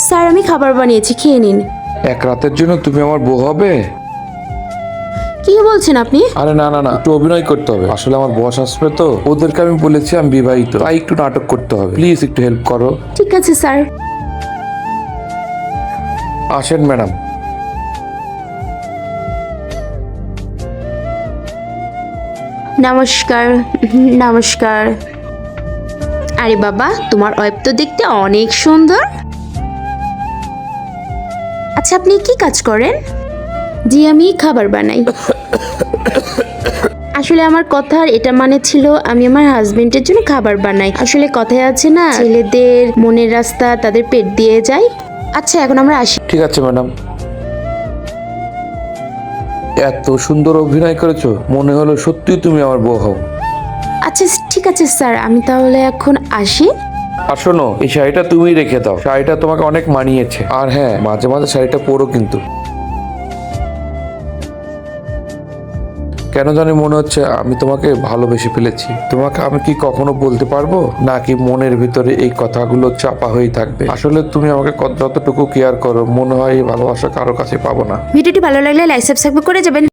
Sir আমি খাবার বানিয়েছি, খেয়ে নিন। এক রাতের জন্য তুমি আমার বউ হবে? কি বলছেন আপনি? আরে না না না, একটু অভিনয় করতে হবে। আসলে আমার বস আসবে তো, ওদেরকে আমি বলেছি আমি বিবাহিত, তাই একটু নাটক করতে হবে। প্লিজ একটু হেল্প করো। ঠিক আছে স্যার। আসেন ম্যাডাম। নমস্কার। নমস্কার। আরে বাবা, তোমার ওয়াইফ তো দেখতে অনেক সুন্দর। আচ্ছা আপনি কি কাজ করেন? জি আমি খাবার বানাই। আসলে আমার কথার এটা মানে ছিল আমি আমার হাজবেন্ডের জন্য খাবার বানাই। আসলে কথায় আছে না, ছেলেদের মনের রাস্তা তাদের পেট দিয়ে যায়। আচ্ছা এখন আমরা আসি। ঠিক আছে ম্যাডাম। এত সুন্দর অভিনয় করেছো, মনে হলো সত্যি তুমি আমার বউ হও। আচ্ছা ঠিক আছে স্যার, আমি তাহলে এখন আসি। আর শোনো, এই শাড়িটা তুমি রেখে দাও, শাড়িটা তোমাকে অনেক মানিয়েছে। আর হ্যাঁ, মাঝে মাঝে শাড়িটা পরো কিন্তু। কেন জানি মনে হচ্ছে আমি তোমাকে ভালোবেসে ফেলেছি। তোমাকে আমি কি কখনো বলতে পারবো, নাকি মনের ভিতরে এই কথাগুলো চাপা হয়ে থাকবে? আসলে তুমি আমাকে যতটুকু কেয়ার করো, মনে হয় এই ভালোবাসা কারো কাছে পাবো না। ভিডিওটি ভালো লাগলে লাইক সাবস্ক্রাইব করে যাবেন।